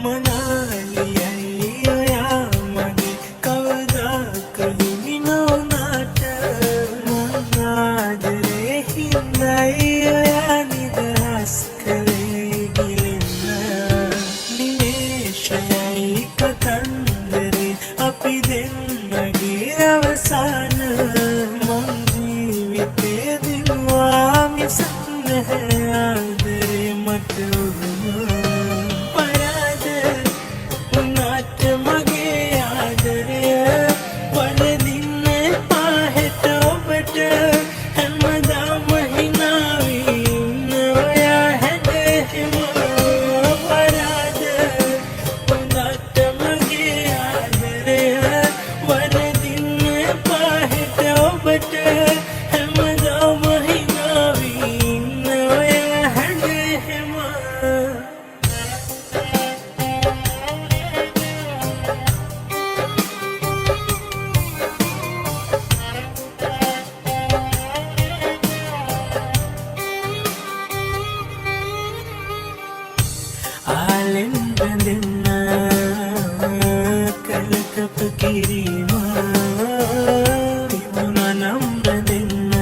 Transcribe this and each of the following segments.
මනාලියයි ඔයා මගේ කවදාක හිමි නොවුනාට මං ආදරේ හින්දයි ඔයා නිදහස් කළේ ගිලෙන්න නිමේෂයයි කතන්දරේ අපි දෙන්නගේ අවසාන මං ජීවිතේ දිනුවා මිසක් නැහැ ආදරේ මට ආලෙන් බැඳෙන්න කලකප කිරීම තිබුණා නම් බැඳෙන්න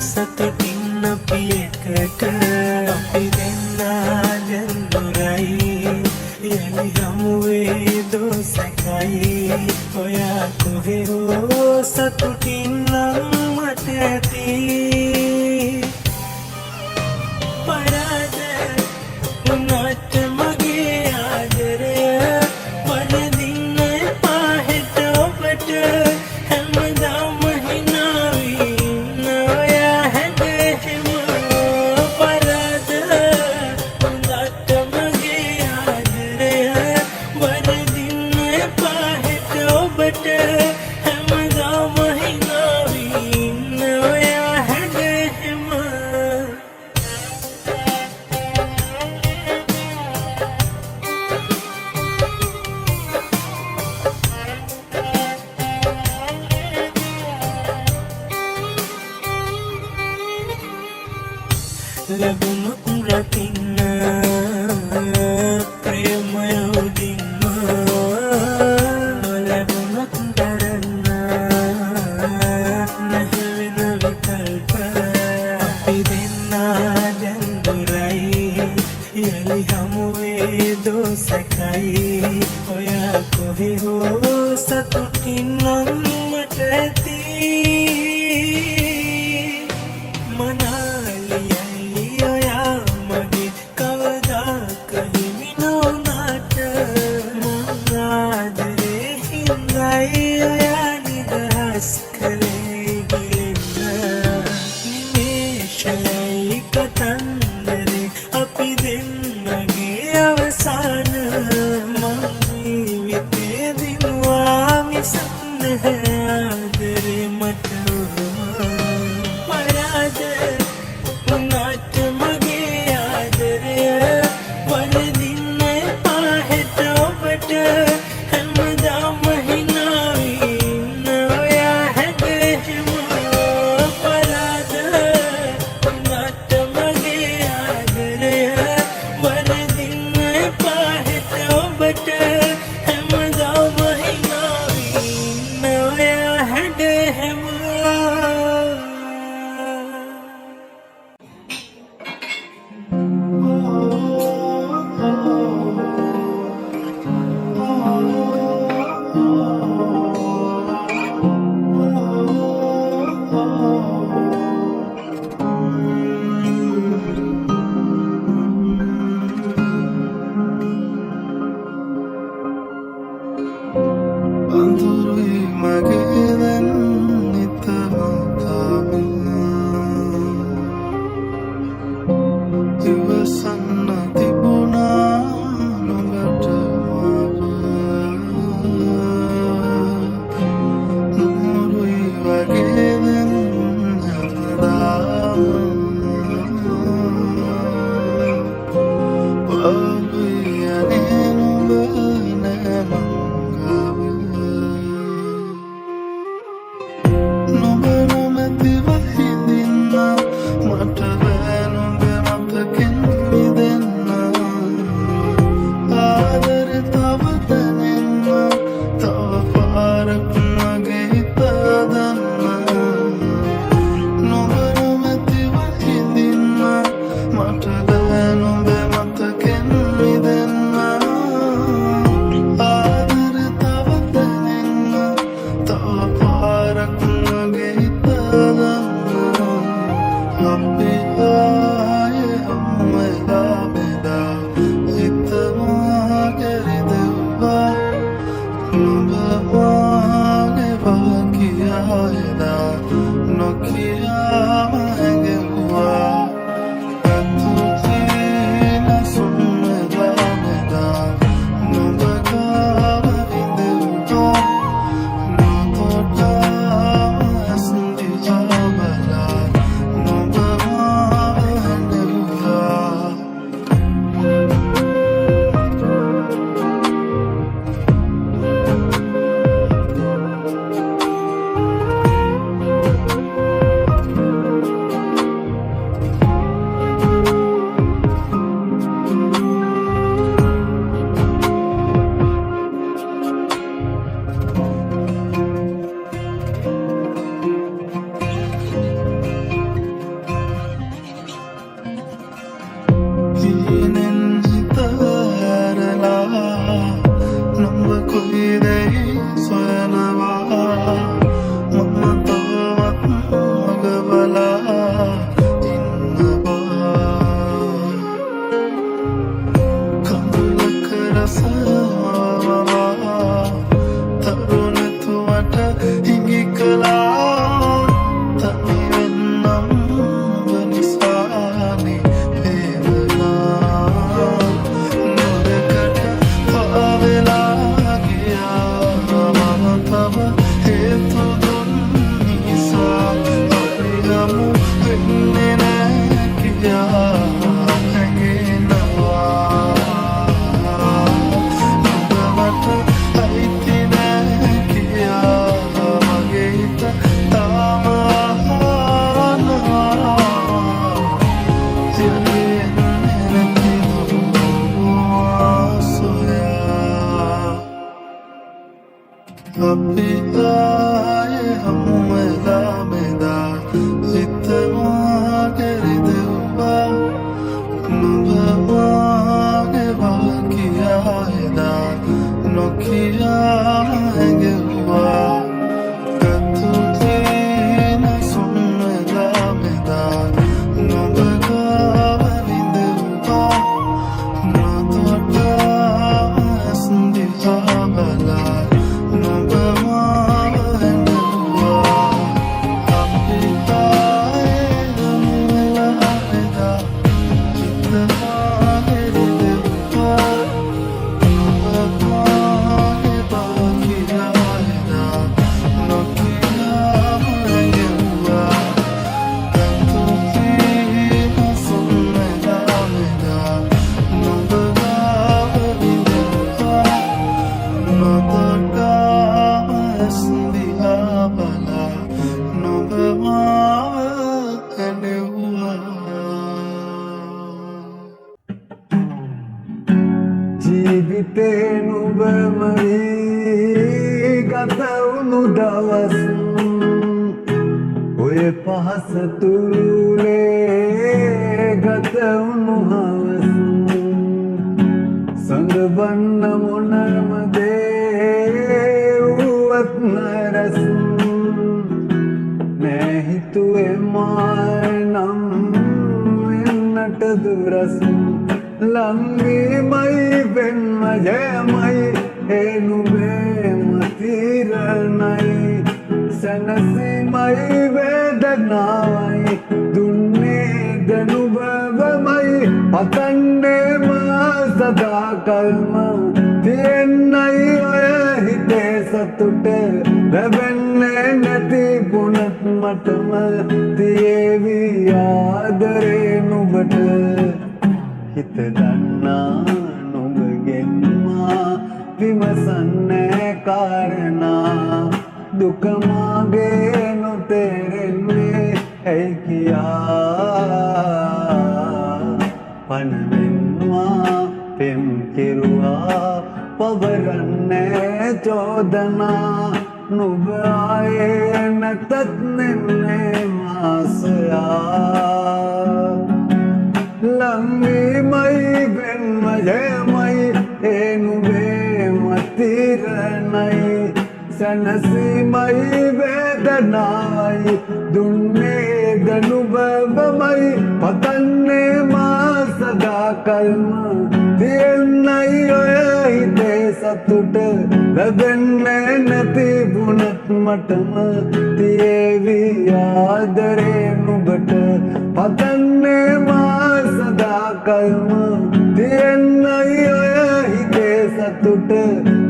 සතුටින් අපි එකට අපි දෙන්නා දැන්දුරයි යලි හමුවේ දෝසකයි ඔයා කොහේ හෝ සතුටින් නම් මට ඇති උනාට මගේ ආදරය වරදින්න එපා හෙට ඔබට හැමදාම හිනාවී ඉන්න ඔයා හැදහෙම පරාද උනාට මගේ ආදරය වරදින්න එපා හෙට ඔබට හැමදාම හිනාවී ඉන්න ඔයා හැදහෙම ලැබුණොත් රකින්න ප්‍රේමය උදින්ම ලැබුණොත් දරන්න නැහැ වෙන විකල්ප අපි දෙන්නා දැන්දුරයි යලි හමුවේ දෝසකයි ඔයා කොහේ හෝ සතුටින් නම් මට ඇති නිමේෂයයි කතන්දරේ අපි දෙන්නගේ අවසාන මං ජීවිතේ දිනුවා මිසක් නැහැ ආදරේ මට පරාද උනාට මගේ ආදරය වරදි රසවා තරුණතුවට හිඟි කළා තනි වෙන්නම් වනිසානේ වේදනා නොදකට පාවෙලා ගියා මම තව හේතු දුන් නිසා අපි ගමු වෙන්නේ නෑ කියා අපි ආයේ හමු වෙලා මෙදා හිතවා කෙරෙදෙව්වා නුඹ වාගේ බාකියා එදා නොකියා හැඟෙව්වා කතුතින සුන් වෙලා මෙදා නුඹ ගාව විඳෙව්වා නොදොඩා ඇස්දිහා බලා ජීවිතේ නුඹමයි ගත වුණු දවස් ඔය පහස තුරුලේ ගත වුණු හවස් සඳවන්න මොනම දේ වුවත් නරස් නෑ හිතුවේ මානම් වෙන්නට දුරස් ලංවීමයි වෙන්ම ජයමයි එනුවේ මතිරණයි සැනසීමයි වේදනාවයි දුන්නේ දනුබවමයි පතන්නේ මා සදාකල්ම තියෙන්නයි ඔය හිතේ සතුට ලැබෙන්නේ නැති පුණත් මටම තියේවි ආදරේ නුඹට හිත දන්නා නුඹගෙන්මා විමසන්නේ කාරණා දුක මාගේ නොතේරෙන්නේ ඇයි කියා පනවෙන්වා පෙම් කෙරුවා පවරන්නේ චෝදනා නුඹ ආයේ නැතත් නෙන්නේ මාසයා ලංවීමයි වෙන්ම ජයමයි එනුවේ මතිරණයි සැනසීමයි වේදනාවයි දුන්නේ දනුබවමයි පතන්නේ මා සදාකල්ම තියෙන්නයි ඔය හිතේ සතුට ලැබෙන්නේ නැති වුණත් මටම තියේවි ආදරේ නුඹට පතන්නේ මා සදාකල්ම තියෙන්නයි ඔය හිතේ සතුට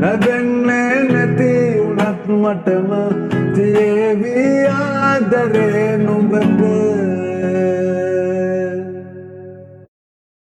ලැබෙන්නේ නැති වුණත් මටම තියේවි ආදරේ